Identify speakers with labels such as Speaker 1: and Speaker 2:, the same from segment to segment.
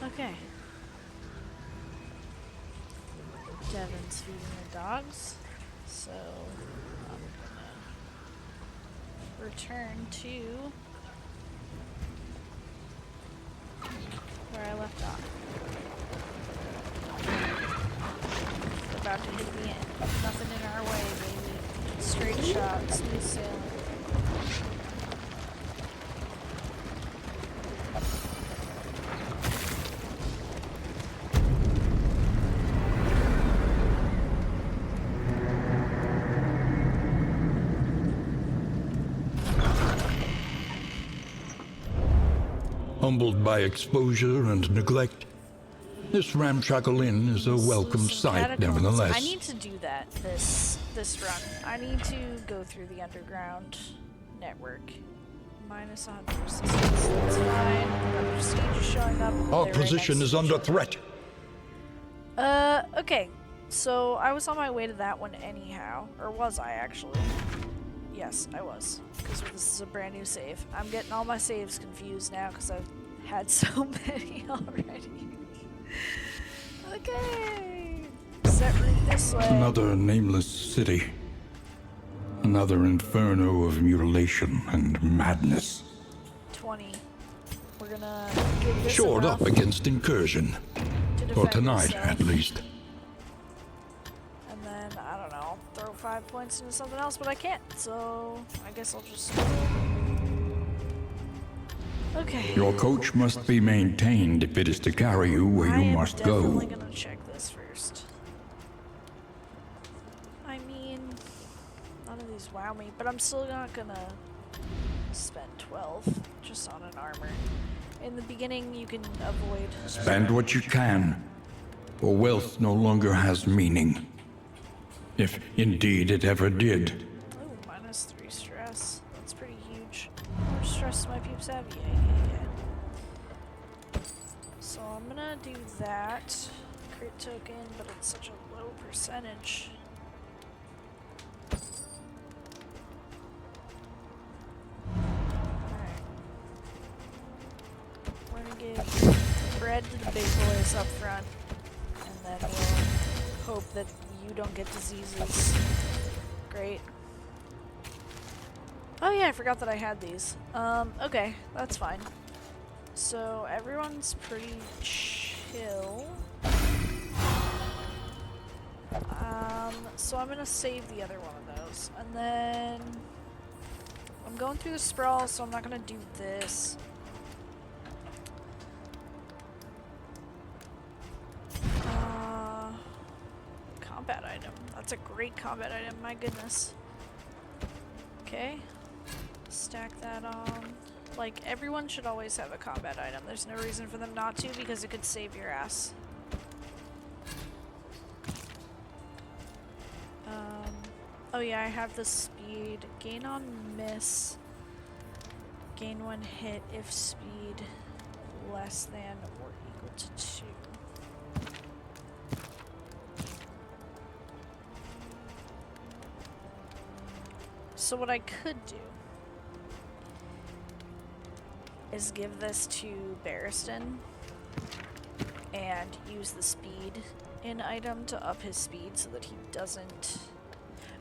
Speaker 1: Okay. Devin's feeding the dogs, so I'm gonna return to where I left off. We're about to hit the end. Nothing in our way, baby. Straight shot, smooth sailing.
Speaker 2: Humbled by exposure and neglect, this ramshackle inn is a welcome sight, nevertheless.
Speaker 1: I need to do that this run. I need to go through the underground network. Minus 100 resistance. That's fine. The prestige is showing up.
Speaker 2: Our position is under threat.
Speaker 1: Okay. So I was on my way to that one anyhow. Or was I actually? Yes, I was. Because this is a brand new save. I'm getting all my saves confused now because I've had so many already. Okay. Set route this way.
Speaker 2: Another nameless city. Another inferno of mutilation and madness.
Speaker 1: 20. We're gonna give this
Speaker 2: Shored
Speaker 1: enough
Speaker 2: up against incursion.
Speaker 1: to
Speaker 2: For
Speaker 1: defend
Speaker 2: tonight,
Speaker 1: yourself.
Speaker 2: at least.
Speaker 1: And then, I don't know, throw 5 points into something else, but I can't, so I guess I'll just... Okay.
Speaker 2: Your coach must be maintained if it is to carry you where you must go.
Speaker 1: I'm definitely gonna check this first. I mean, none of these wow me, but I'm still not gonna spend 12 just on an armor. In the beginning, you can avoid...
Speaker 2: Spend what you can, for wealth no longer has meaning. If indeed it ever did.
Speaker 1: Oh, minus 3 stress. That's pretty huge. How much stress do my peeps have? Yeah. So I'm gonna do that. Crit token, but it's such a low percentage. Alright. We're gonna give bread to the big boys up front, and then we'll hope that you don't get diseases. Great. Oh yeah, I forgot that I had these. Okay, that's fine. So everyone's pretty chill. So I'm gonna save the other one of those. And then I'm going through the sprawl, so I'm not gonna do this. Combat item. That's a great combat item, my goodness. Okay. Stack that on. Like, everyone should always have a combat item. There's no reason for them not to, because it could save your ass. Oh yeah, I have the speed. Gain on miss. Gain 1 hit if speed less than or equal to 2. So what I could do is give this to Barristan and use the speed in item to up his speed so that he doesn't...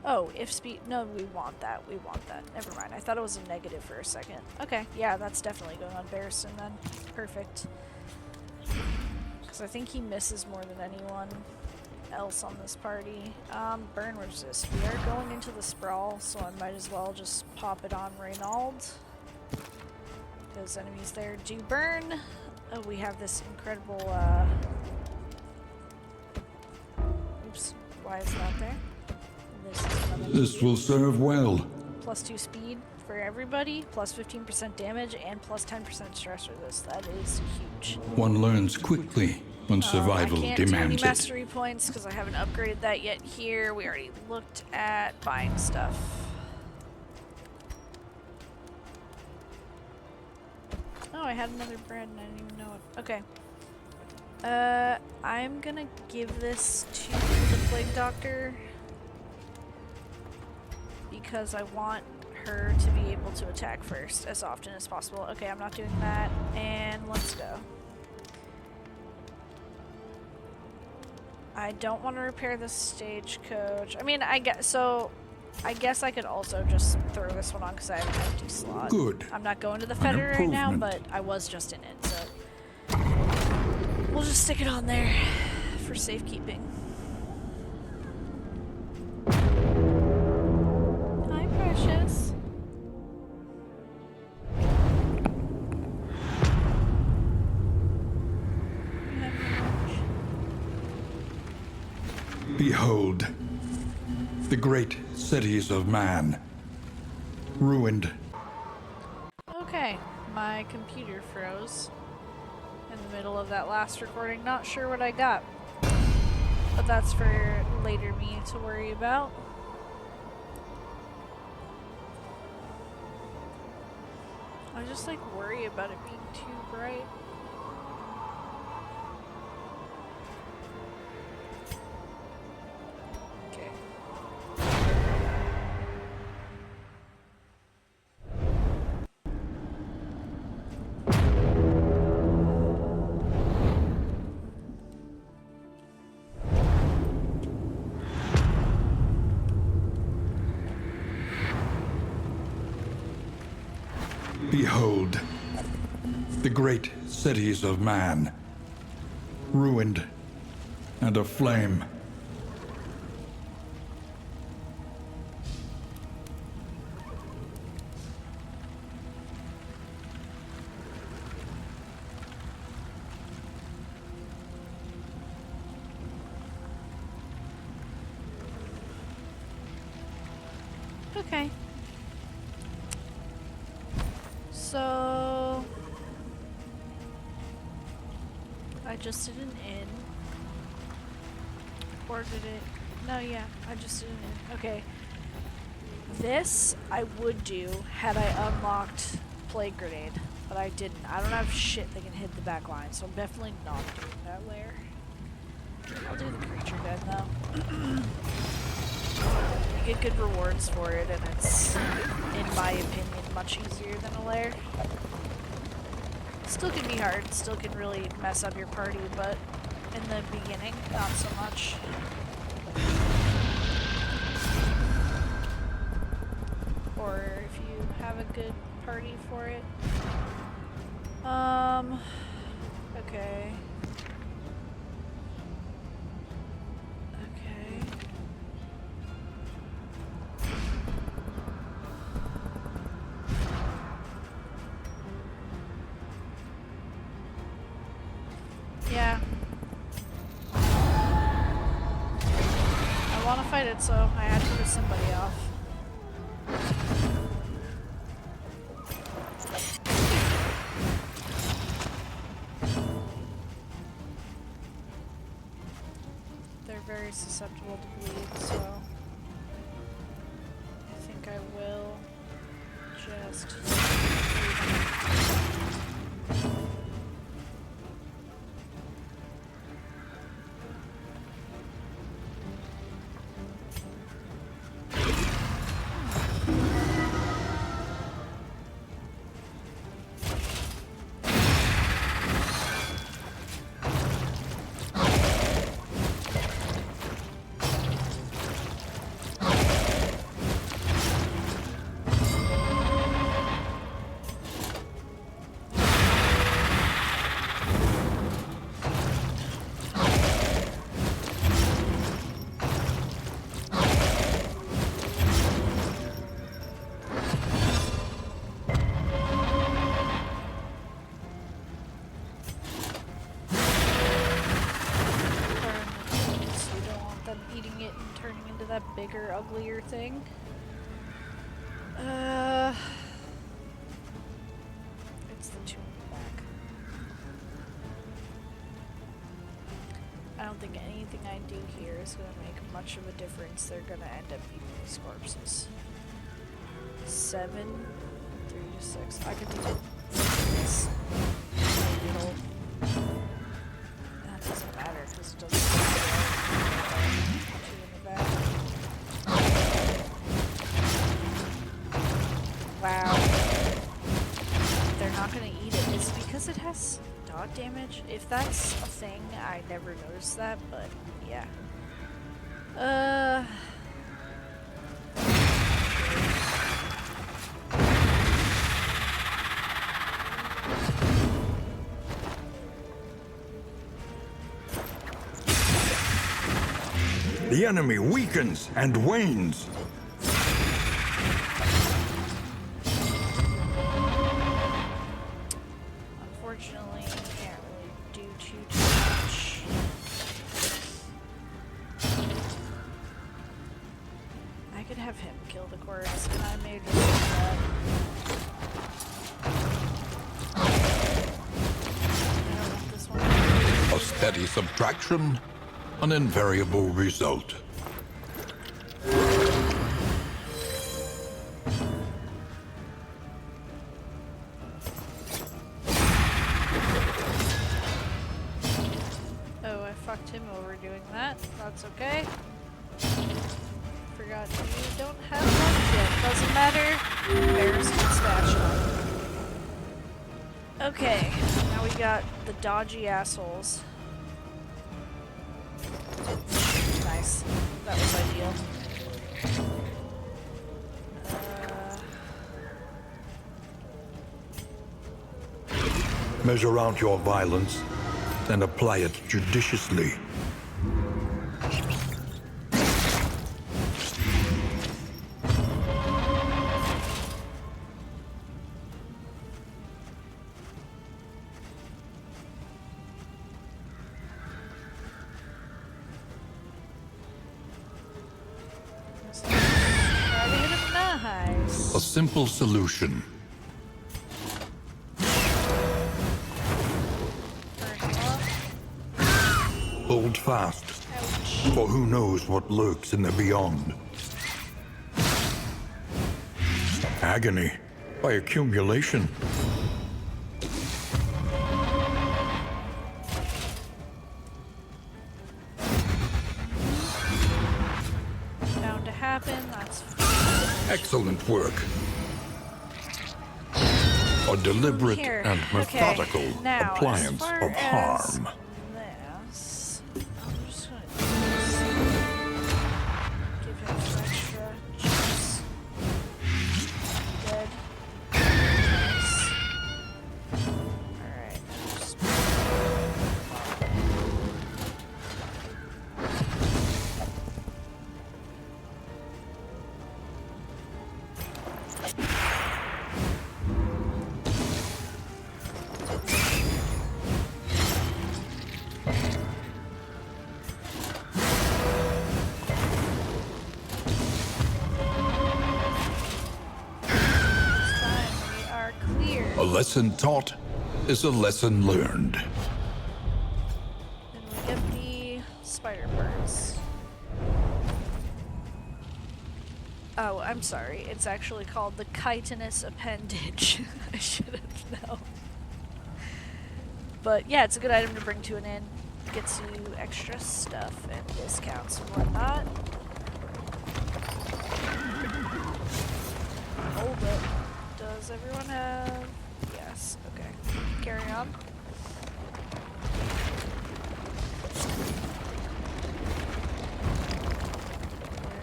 Speaker 1: Oh, if speed... No, we want that. We want that. Never mind. I thought it was a negative for a second. Okay, yeah, that's definitely going on Barristan then. Perfect. Because I think he misses more than anyone else on this party. Burn resist. We are going into the sprawl, so I might as well just pop it on Reynald. Those enemies there do burn. Oh, we have this incredible, oops, why is that there?
Speaker 2: This will serve well.
Speaker 1: Plus 2 speed for everybody, plus 15% damage, and plus 10% stress resist. That is huge.
Speaker 2: One learns quickly when survival
Speaker 1: I can't do any
Speaker 2: demands it.
Speaker 1: mastery points because I haven't upgraded that yet here. We already looked at buying stuff. Oh, I had another bread and I didn't even know it. Okay. I'm gonna give this to the Plague Doctor because I want her to be able to attack first as often as possible. Okay, I'm not doing that, and let's go. I don't want to repair the stagecoach. I mean, I guess I could also just throw this one on because I have an empty slot.
Speaker 2: Good.
Speaker 1: I'm not going to the Feder right now, but I was just in it, so we'll just stick it on there for safekeeping. Hi, precious.
Speaker 2: Behold, the great cities of man, ruined.
Speaker 1: Okay, my computer froze in the middle of that last recording. Not sure what I got, but that's for later me to worry about. I just like worry about it being too bright.
Speaker 2: Behold, the great cities of man, ruined and aflame.
Speaker 1: Okay. So I just did an inn. Or did it? No, yeah, I just did an inn. Okay. This I would do had I unlocked Plague Grenade, but I didn't. I don't have shit that can hit the back line, so I'm definitely not doing that layer. I'll do the creature den though. You get good rewards for it, and it's, in my opinion, much easier than a lair. Still can be hard, still can really mess up your party, but in the beginning, not so much. Or if you have a good party for it. Okay. Yeah. I want to fight it, so I had to get somebody off. They're very susceptible to bleed, so I think I will just... that bigger, uglier thing. It's the two in the back. I don't think anything I do here is going to make much of a difference. They're going to end up eating these corpses. 7, 3 to 6. I could do this. It'll... That doesn't matter because it doesn't matter. 2 in the back. Wow. They're not going to eat it. Is it because it has dot damage? If that's a thing, I never noticed that, but yeah.
Speaker 3: The enemy weakens and wanes.
Speaker 1: Unfortunately, can't really do too much. I could have him kill the corpse, and I may just do that. I don't want this one.
Speaker 2: A steady subtraction, an invariable result.
Speaker 1: Oh, I fucked him over doing that. That's okay. Forgot you don't have lunch yet. Doesn't matter. Bears can stash it. Okay, now we got the dodgy assholes. Nice. That was ideal.
Speaker 3: Measure out your violence and apply it judiciously.
Speaker 1: Nice.
Speaker 2: A simple solution. Hold fast,
Speaker 1: Ouch.
Speaker 2: for who knows what lurks in the beyond. Agony by accumulation.
Speaker 1: Bound to happen. That's
Speaker 2: Excellent work. A deliberate
Speaker 1: here.
Speaker 2: and methodical
Speaker 1: Okay. Now,
Speaker 2: appliance
Speaker 1: as far
Speaker 2: of harm.
Speaker 1: as this, I'm just gonna do this. Give him some extra juice. Dead. Nice. Alright, just we are clear.
Speaker 2: A lesson taught is a lesson learned.
Speaker 1: Then we get the spider parts. Oh, I'm sorry. It's actually called the chitinous appendage. I should have known. But yeah, it's a good item to bring to an inn. Gets you extra stuff and discounts and whatnot. Hold it. Does everyone have... Yes. Okay. Carry on.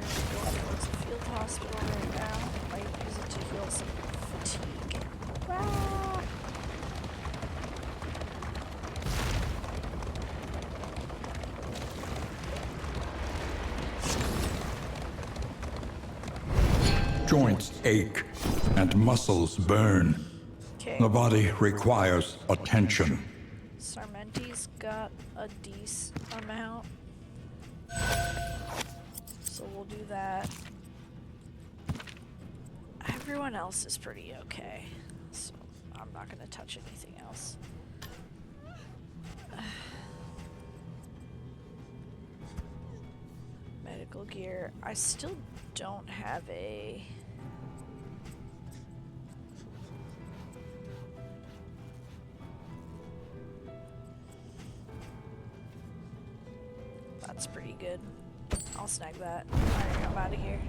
Speaker 1: We're going towards the field hospital right now. Might use it to heal some fatigue. Ah.
Speaker 2: Joints ache and muscles burn.
Speaker 1: Okay.
Speaker 2: The body requires attention.
Speaker 1: Sarmenti's got a decent amount. So we'll do that. Everyone else is pretty okay. So I'm not going to touch anything else. Medical gear. I still don't have a... That's pretty good. I'll snag that. Alright, I'm out of here.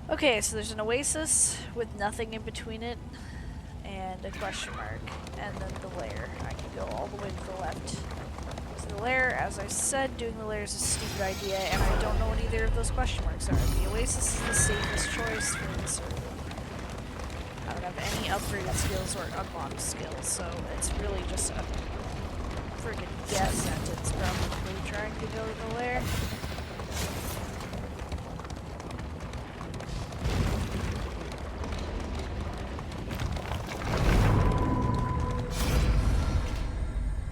Speaker 1: Okay, so there's an oasis with nothing in between it, and a question mark, and then the lair. I can the way to the left. So the lair, as I said, doing the lair is a stupid idea, and I don't know what either of those question marks are. The Oasis is the safest choice for the server. I don't have any upgraded skills or unlocked skills, so it's really just a friggin' death sentence probably trying to go to the lair.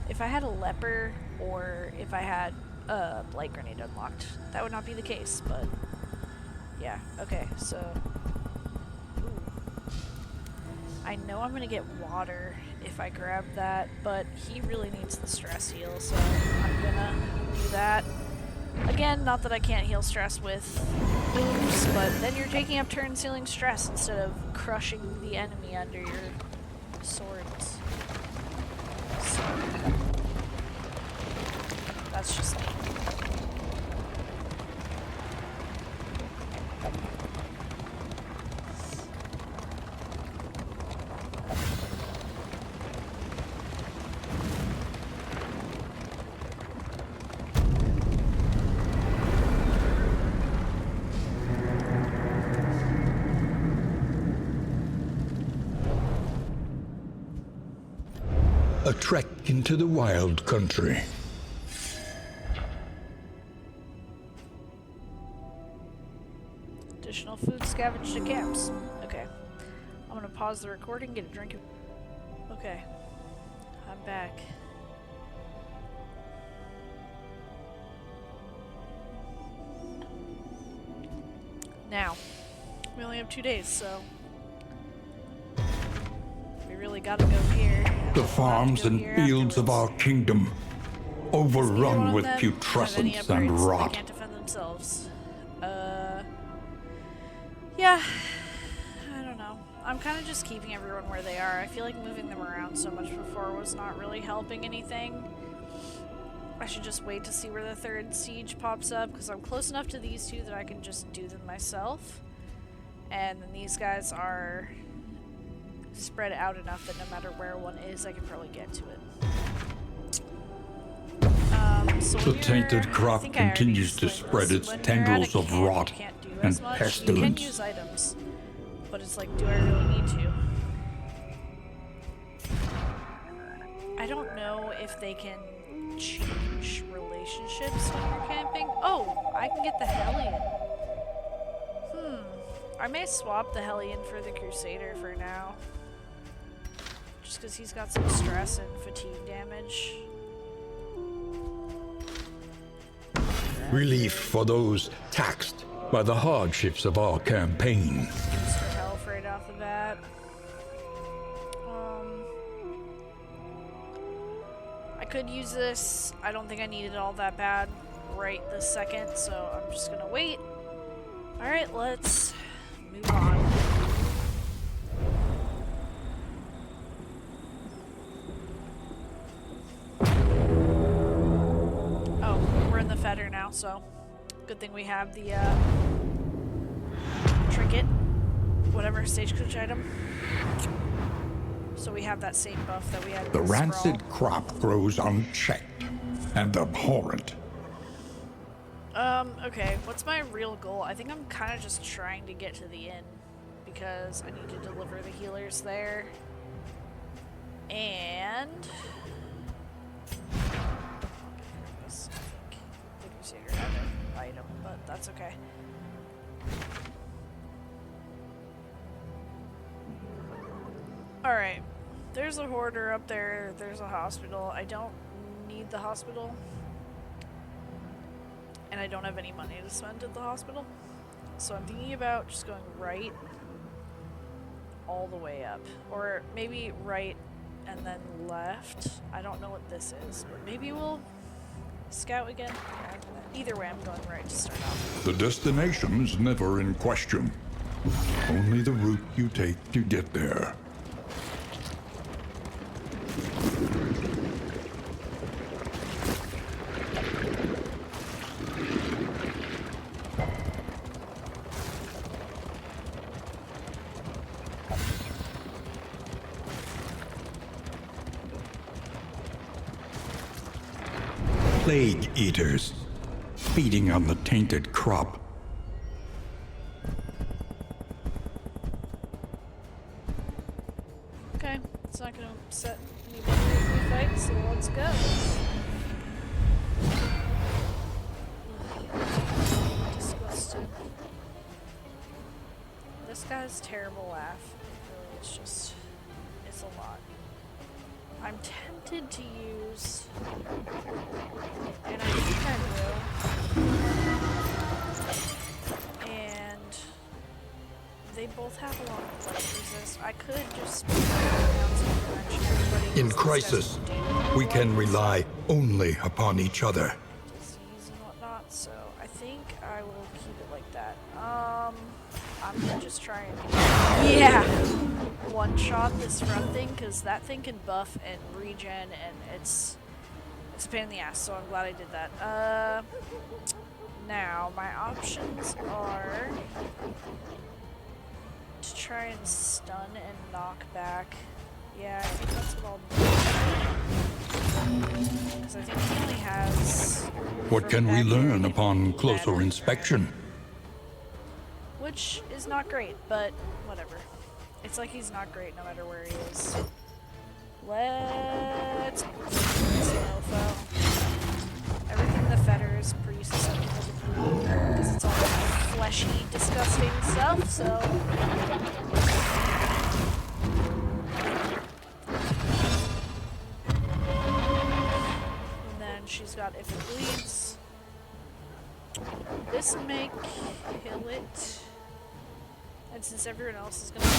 Speaker 1: If I had a leper, or if I had a light grenade unlocked, that would not be the case, but yeah, okay, so ooh. I know I'm gonna get water if I grab that, but he really needs the stress heal, so I'm gonna do that. Again, not that I can't heal stress with moves, but then you're taking up turns healing stress instead of crushing the enemy under your swords. So that's just me.
Speaker 2: A trek into the wild country.
Speaker 1: Additional food scavenged at camps. Okay. I'm gonna pause the recording, get a drink of... Okay. I'm back. Now, we only have 2 days, so... we really gotta go here.
Speaker 3: The farms and fields of our kingdom, overrun with putrescence and rot.
Speaker 1: They can't defend themselves. Yeah. I don't know. I'm kind of just keeping everyone where they are. I feel like moving them around so much before was not really helping anything. I should just wait to see where the third siege pops up, because I'm close enough to these two that I can just do them myself. And then these guys are spread out enough that no matter where one is, I can probably get to it.
Speaker 3: The tainted crop continues to spread its tendrils of rot and pestilence.
Speaker 1: You can use items, but it's like, do I really need to? I don't know if they can change relationships when you're camping. Oh, I can get the Hellion. I may swap the Hellion for the Crusader for now. Just because he's got some stress and fatigue damage.
Speaker 2: Relief for those taxed by the hardships of our campaign.
Speaker 1: Mr. Health right off the bat. I could use this. I don't think I need it all that bad right this second, so I'm just gonna wait. Alright, let's move on. Oh, we're in the Fetter now, so good thing we have the trinket, whatever stagecoach item. So we have that same buff that we had in
Speaker 3: The rancid
Speaker 1: Sprawl.
Speaker 3: crop grows unchecked and abhorrent.
Speaker 1: Okay, what's my real goal? I think I'm kind of just trying to get to the inn because I need to deliver the healers there. And this, I think the Crusader had an item, but that's okay. Alright, there's a hoarder up there, there's a hospital. I don't need the hospital. And I don't have any money to spend at the hospital. So I'm thinking about just going right all the way up. Or maybe right and then left. I don't know what this is, but maybe we'll scout again. Either way, I'm going right to start off.
Speaker 3: The destination's never in question. Only the route you take to get there.
Speaker 2: plague eaters,
Speaker 3: feeding on the tainted crop.
Speaker 1: Okay, it's not gonna upset anybody if we fight, so let's go. Disgusting. This guy's terrible laugh. Really, it's a lot. I'm tempted to use, and I think I will. And they both have a lot of light resist. I could just
Speaker 2: in crisis, we can rely only upon each other.
Speaker 1: Disease and whatnot, so I think I will keep it like that. I'm gonna just try and one-shot this front thing, because that thing can buff and regen, and it's a pain in the ass, so I'm glad I did that. Now, my options are to try and stun and knock back. Yeah, I think that's what I'll do. Because I think he only has...
Speaker 2: What can we learn upon closer inspection?
Speaker 1: Which is not great, but whatever. It's like he's not great no matter where he is. Let's mofo. Everything the fetter is pretty susceptible to blue, because it's all fleshy, disgusting stuff, so... And then she's got if it bleeds. This may kill it. And since everyone else is gonna go,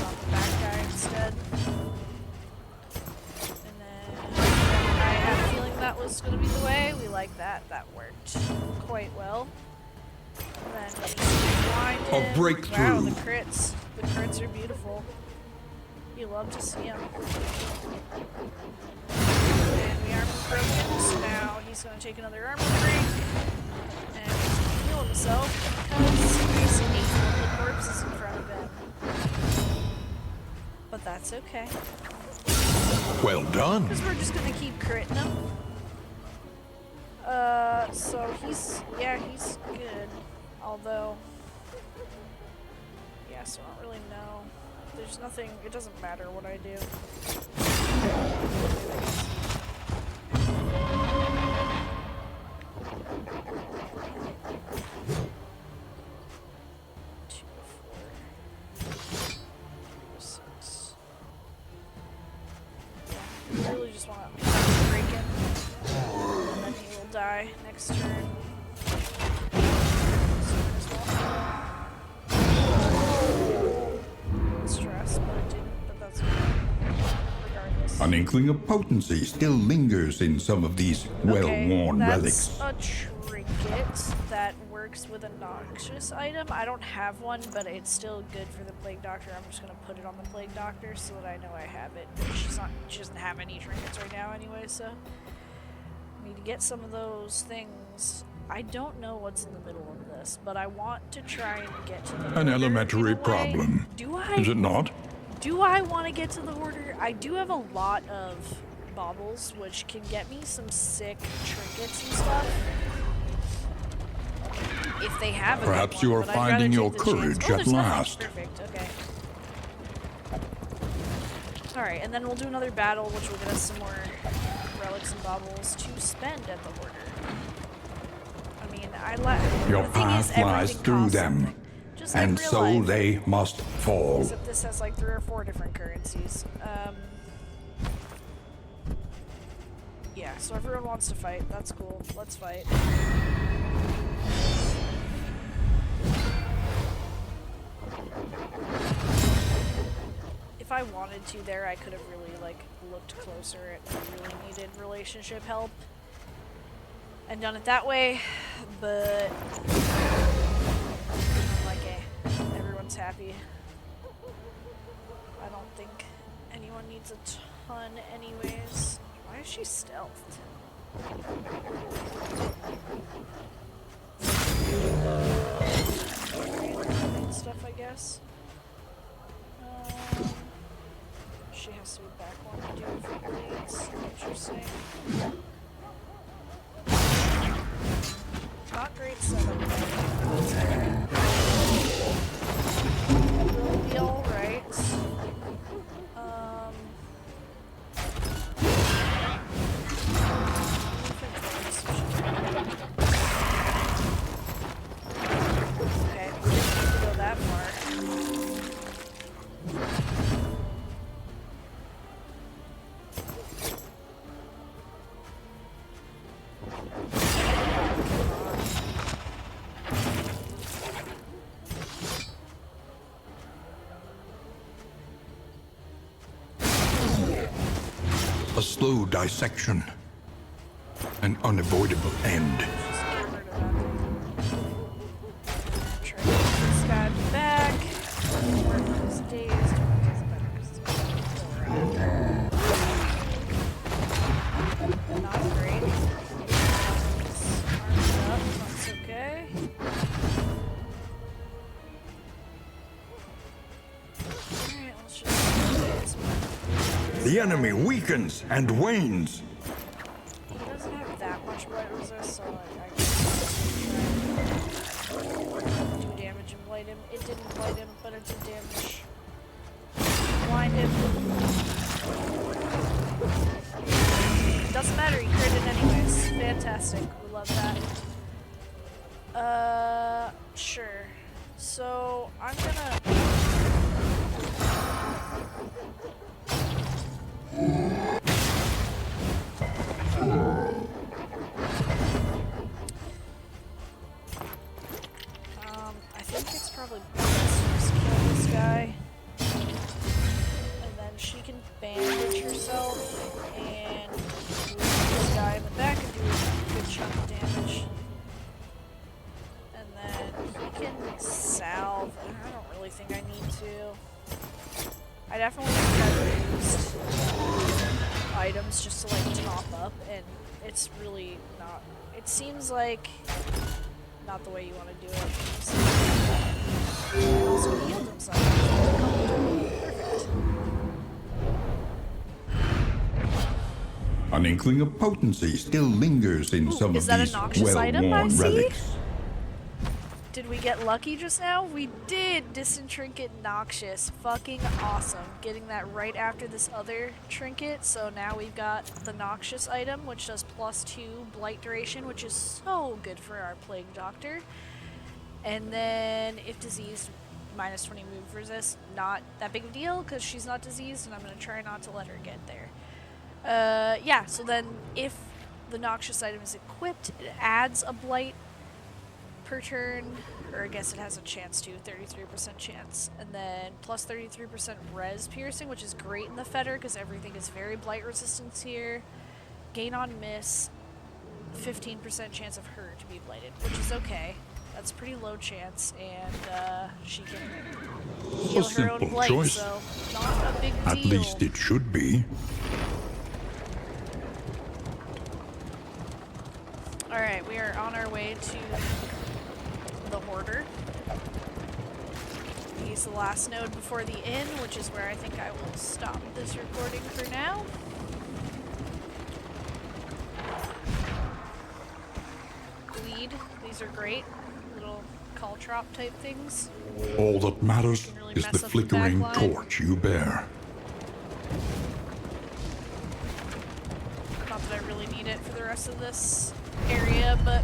Speaker 1: on the bad guy instead. And then I had a feeling that was gonna be the way. We like that. That worked quite well. And then we just blind him.
Speaker 2: A breakthrough.
Speaker 1: Wow, the crits. The crits are beautiful. You love to see them. And we armor broken, so now he's gonna take another armor break. And he's gonna heal himself because he's equal the corpses in front of him. But that's okay.
Speaker 2: Well done.
Speaker 1: Because we're just gonna keep critting him. So he's good. Although, yeah, so I don't really know. There's nothing, it doesn't matter what I do. I really just want to break him, and then he will die next turn. Stress, but it didn't, but that's okay. Regardless.
Speaker 2: An inkling of potency still lingers in some of these well-worn relics.
Speaker 1: That's a trinket that works with a noxious item. I don't have one, but it's still good for the Plague Doctor. I'm just gonna put it on the Plague Doctor so that I know I have it. She doesn't have any trinkets right now anyway, so I need to get some of those things. I don't know what's in the middle of this, but I want to try and get to the
Speaker 2: An
Speaker 1: Hoarder
Speaker 2: elementary
Speaker 1: in a way.
Speaker 2: problem.
Speaker 1: Do I?
Speaker 2: Is it not?
Speaker 1: Do I want to get to the Hoarder? I do have a lot of baubles, which can get me some sick trinkets and stuff. If they have a
Speaker 2: Perhaps
Speaker 1: good
Speaker 2: you
Speaker 1: one,
Speaker 2: are
Speaker 1: but I'd rather
Speaker 2: finding
Speaker 1: take
Speaker 2: your
Speaker 1: the chance.
Speaker 2: courage
Speaker 1: Oh,
Speaker 2: at
Speaker 1: there's nothing.
Speaker 2: last.
Speaker 1: Perfect, okay. Alright, and then we'll do another battle, which will get us some more relics and baubles to spend at the Hoarder. I mean,
Speaker 2: Your
Speaker 1: the thing is,
Speaker 2: path lies
Speaker 1: everything
Speaker 2: through
Speaker 1: costs
Speaker 2: them,
Speaker 1: something. Just like
Speaker 2: and
Speaker 1: real
Speaker 2: so
Speaker 1: life.
Speaker 2: they must fall.
Speaker 1: Except this has like 3 or 4 different currencies. Yeah, so everyone wants to fight. That's cool. Let's fight. If I wanted to there, I could have really like looked closer at who really needed relationship help and done it that way, but I'm like, everyone's happy. I don't think anyone needs a ton anyways. Why is she stealthed? Stuff, I guess. She has to be back one to do if it bleeds. Interesting.
Speaker 2: A slow dissection. An unavoidable end.
Speaker 1: Just get rid of that. Try to get this guy back. Work his days. Doesn't matter 'cause it's still around. Not great. Arms up. That's okay. Alright, let's just do this.
Speaker 2: The enemy weakens and wanes.
Speaker 1: He doesn't have that much blight resist, so I can do damage and blight him. It didn't blight him, but it did damage. Blind him. Doesn't matter, he critted anyways. Fantastic. We love that. Sure. So, I'm gonna... I think it's probably best to just kill this guy. And then she can bandage herself and move this guy in the back and do a good chunk of damage. And then he can salve. I don't really think I need to. I definitely have used items just to like top up, and it's really not. It seems like not the way you want to do it. He also healed himself. Perfect.
Speaker 3: An inkling of potency still lingers in some
Speaker 1: is
Speaker 3: of
Speaker 1: that a
Speaker 3: these
Speaker 1: noxious item I
Speaker 3: well-worn
Speaker 1: see?
Speaker 3: relics.
Speaker 1: Did we get lucky just now? We did! Distant Trinket Noxious. Fucking awesome. Getting that right after this other trinket. So now we've got the Noxious item, which does +2 blight duration, which is so good for our Plague Doctor. And then, if diseased, -20 move resist. Not that big of a deal, because she's not diseased, and I'm going to try not to let her get there. Yeah, so then if the Noxious item is equipped, it adds a blight per turn, or I guess it has a chance to, 33% chance, and then plus 33% res piercing, which is great in the Fetter because everything is very blight resistance here. Gain on miss, 15% chance of her to be blighted, which is okay. That's pretty low chance, and she can heal her own
Speaker 2: simple
Speaker 1: blight,
Speaker 2: choice.
Speaker 1: so not a big deal.
Speaker 2: At least it should be.
Speaker 1: Alright, we are on our way to the Hoarder. He's the last node before the inn, which is where I think I will stop this recording for now. Bleed. These are great. Little caltrop type things.
Speaker 2: All that matters
Speaker 1: Can really
Speaker 2: is
Speaker 1: mess
Speaker 2: the
Speaker 1: up the
Speaker 2: flickering
Speaker 1: backline.
Speaker 2: torch you bear.
Speaker 1: Not that I really need it for the rest of this area, but...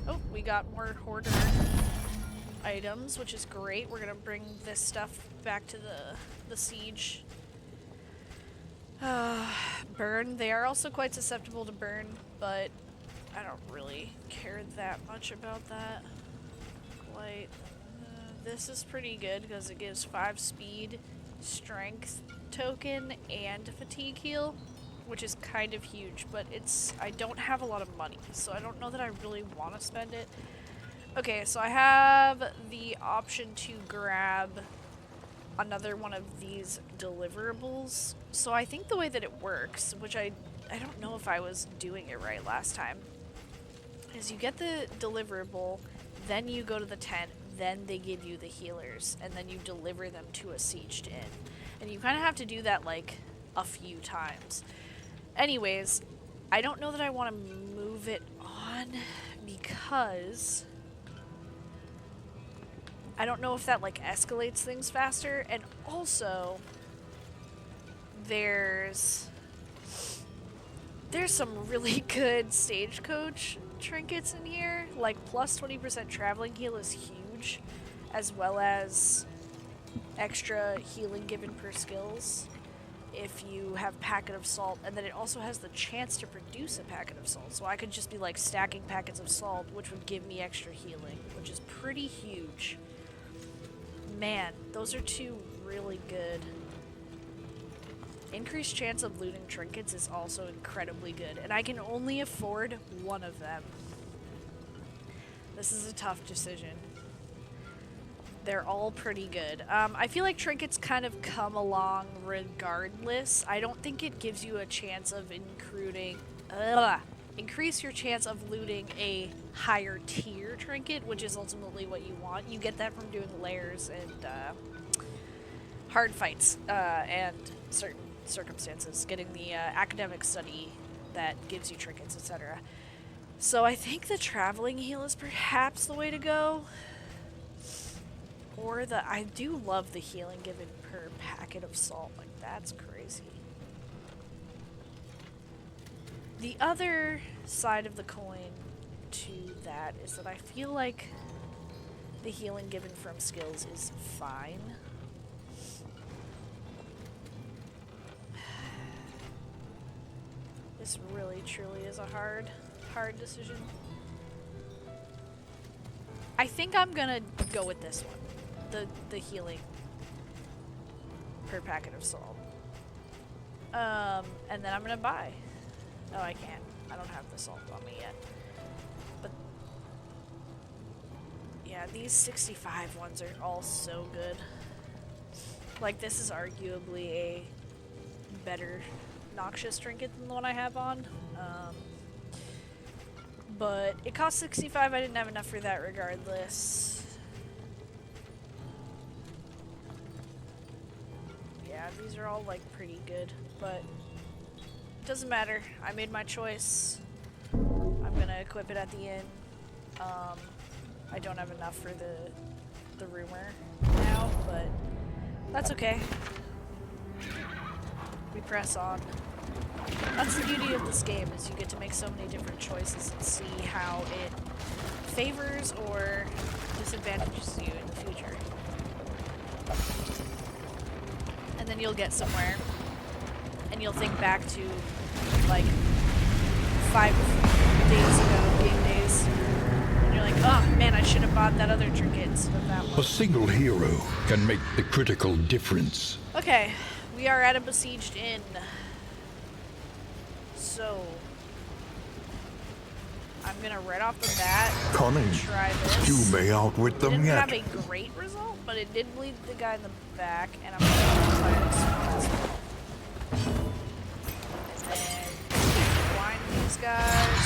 Speaker 1: Oh, we got more Hoarder items, which is great. We're gonna bring this stuff back to the siege. Burn. They are also quite susceptible to burn, but I don't really care that much about that. Blight. This is pretty good because it gives 5 speed, strength token, and fatigue heal, which is kind of huge, but I don't have a lot of money, so I don't know that I really want to spend it. Okay, so I have the option to grab another one of these deliverables. So I think the way that it works, which I don't know if I was doing it right last time, is you get the deliverable, then you go to the tent, then they give you the healers, and then you deliver them to a sieged inn. And you kind of have to do that like a few times. Anyways, I don't know that I want to move it on because I don't know if that like escalates things faster, and also there's some really good stagecoach trinkets in here. Like plus 20% traveling heal is huge, as well as extra healing given per skills if you have packet of salt, and then it also has the chance to produce a packet of salt, so I could just be like stacking packets of salt, which would give me extra healing, which is pretty huge. Man, those are two really good increased chance of looting trinkets is also incredibly good, and I can only afford one of them. This is a tough decision. They're all pretty good. I feel like trinkets kind of come along regardless. I don't think it gives you a chance of increase your chance of looting a higher tier trinket, which is ultimately what you want. You get that from doing layers and hard fights and certain circumstances, getting the academic study that gives you trinkets, etc. So I think the traveling heal is perhaps the way to go. Or I do love the healing given per packet of salt. Like, that's crazy. The other side of the coin to that is that I feel like the healing given from skills is fine. This really, truly is a hard decision. I think I'm gonna go with this one. The healing per packet of salt. And then I'm gonna buy. Oh, I can't. I don't have the salt on me yet. But yeah, these 65 ones are all so good. Like, this is arguably a better noxious trinket than the one I have on. But it cost 65. I didn't have enough for that regardless. Yeah, these are all like pretty good, but it doesn't matter. I made my choice. I'm gonna equip it at the end. I don't have enough for the rumor now, but that's okay. We press on. That's the beauty of this game, is you get to make so many different choices and see how it favors or disadvantages you in the future. And then you'll get somewhere, and you'll think back to, like, 5 days ago, game days, and you're like, oh man, I should have bought that other trinket instead of that one.
Speaker 2: A single hero can make the critical difference.
Speaker 1: Okay, we are at a besieged inn. So, I'm gonna right off the bat try this.
Speaker 4: You may outwit them
Speaker 1: didn't
Speaker 4: yet.
Speaker 1: have a great result, but it did bleed the guy in the back, and I'm gonna try this one. And then blind these guys.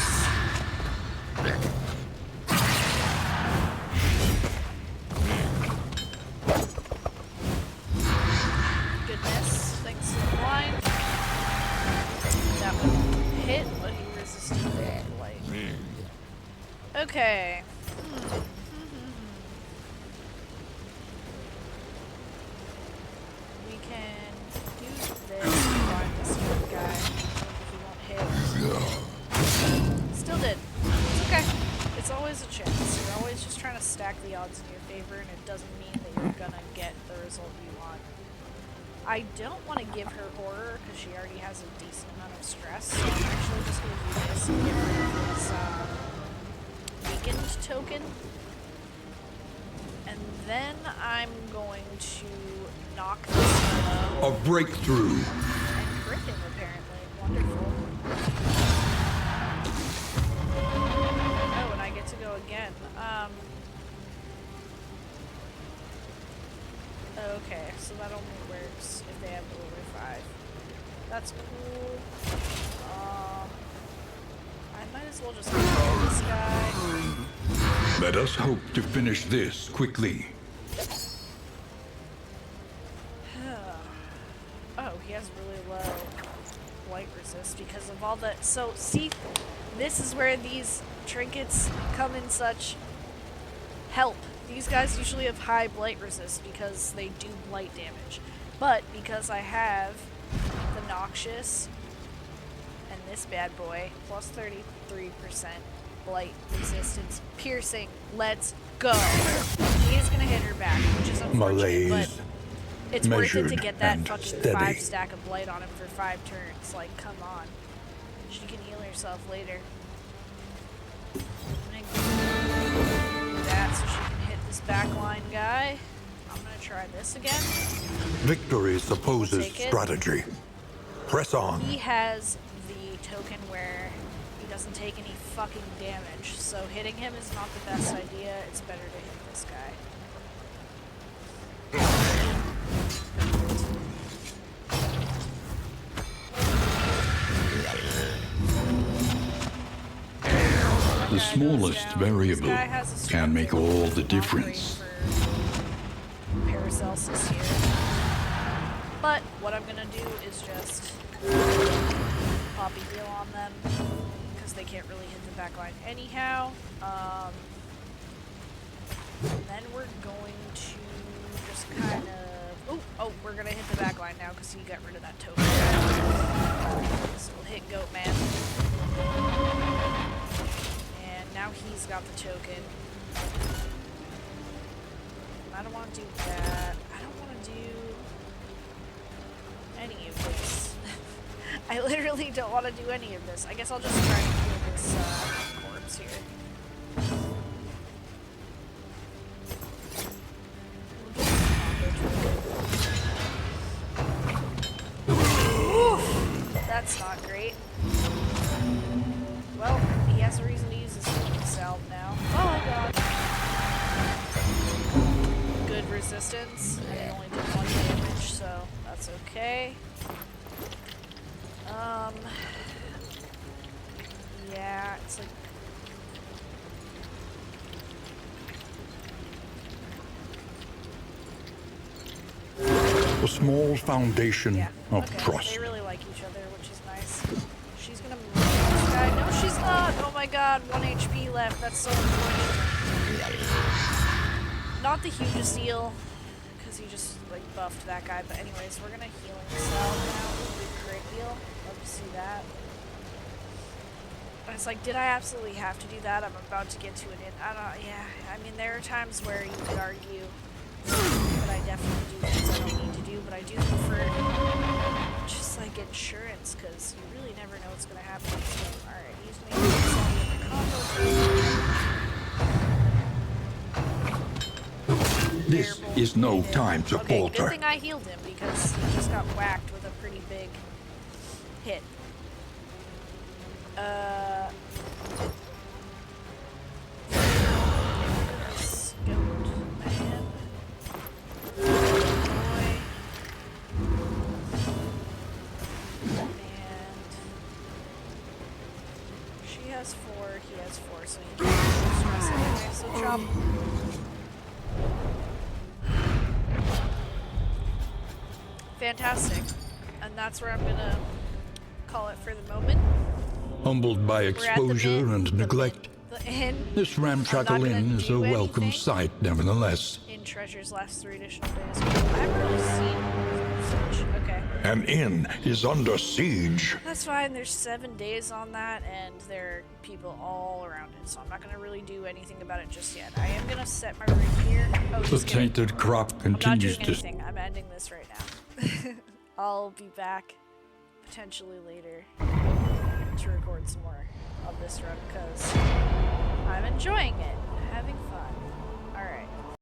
Speaker 1: Goodness, thanks to the blind. That one hit, but he resisted the light. Okay. We can do this to blind this one guy. He won't hit. Still did. It's okay. It's always a chance. You're always just trying to stack the odds in your favor, and it doesn't mean that you're gonna get the result you want. I don't want to give her horror because she already has a decent amount of stress, so I'm actually just going to do this and get rid of this weakened token. And then I'm going to knock this fellow.
Speaker 2: A breakthrough.
Speaker 1: And crit him, apparently. Wonderful. Oh, and I get to go again. Okay, so that only works if they have over 5. That's cool. I might as well just kill this guy.
Speaker 2: Let us hope to finish this quickly.
Speaker 1: Oh, he has really low blight resist because of all the... So, see, this is where these trinkets come in such help. These guys usually have high blight resist because they do blight damage. But because I have the Noxious and this bad boy, plus 33% blight resistance, piercing, let's go. He is going to hit her back, which is unfortunate, but it's worth it to get that fucking 5 stack of blight on him for 5 turns. Like, come on. She can heal herself later. I'm gonna do that so she can hit this backline guy. I'm gonna try this again.
Speaker 4: Victory supposes strategy. Press on.
Speaker 1: He has the token where he doesn't take any fucking damage, so hitting him is not the best idea. It's better to hit this guy.
Speaker 3: The smallest variable can make all the difference.
Speaker 1: Paracelsus here. But what I'm gonna do is just poppy heal on them because they can't really hit the back line anyhow. Then we're going to just kind of oh, we're gonna hit the back line now because he got rid of that token. So we'll hit Goat Man. Now he's got the token. I don't want to do that. I don't want to do any of this. I literally don't want to do any of this. I guess I'll just try to kill this corpse here. Oof, that's not great. Well, he has a reason to use his healing salve now. Oh my god. Good resistance. And it only did 1 damage, so that's okay. Yeah, it's like...
Speaker 2: A small foundation of
Speaker 1: okay.
Speaker 2: trust.
Speaker 1: They really like each other, which is nice. She's gonna move this guy. No, she's not! Oh my god, 1 HP left. That's so unfortunate. Not the hugest deal, because he just, like, buffed that guy. But anyways, we're gonna heal himself now. Great heal. Love to see that. And it's like, did I absolutely have to do that? I'm about to get to it. Yeah. I mean, there are times where you could argue that I definitely do things I don't need to do, but I do them for just like insurance, because you really never know what's going to happen in this game. Alright, he's making something in the combo.
Speaker 2: This is no time to
Speaker 1: okay,
Speaker 2: falter.
Speaker 1: good thing I healed him, because he just got whacked with a pretty big hit. This goat man. Boy. And she has 4, he has 4, so he can't stress anyway, so chop. Fantastic. And that's where I'm gonna call it for the moment.
Speaker 2: Humbled by exposure and neglect,
Speaker 1: The inn.
Speaker 2: this ramshackle inn is a welcome sight, nevertheless.
Speaker 1: In Treasure's last 3 additional days. I've really seen such. Okay.
Speaker 4: An inn is under siege.
Speaker 1: That's fine. There's 7 days on that, and there are people all around it, so I'm not gonna really do anything about it just yet. I am gonna set my rig here. Oh,
Speaker 3: The
Speaker 1: just kidding.
Speaker 3: tainted crop
Speaker 1: I'm not
Speaker 3: continues
Speaker 1: doing
Speaker 3: to...
Speaker 1: anything. I'm ending this right now. I'll be back potentially later to record some more of this run because I'm enjoying it, having fun.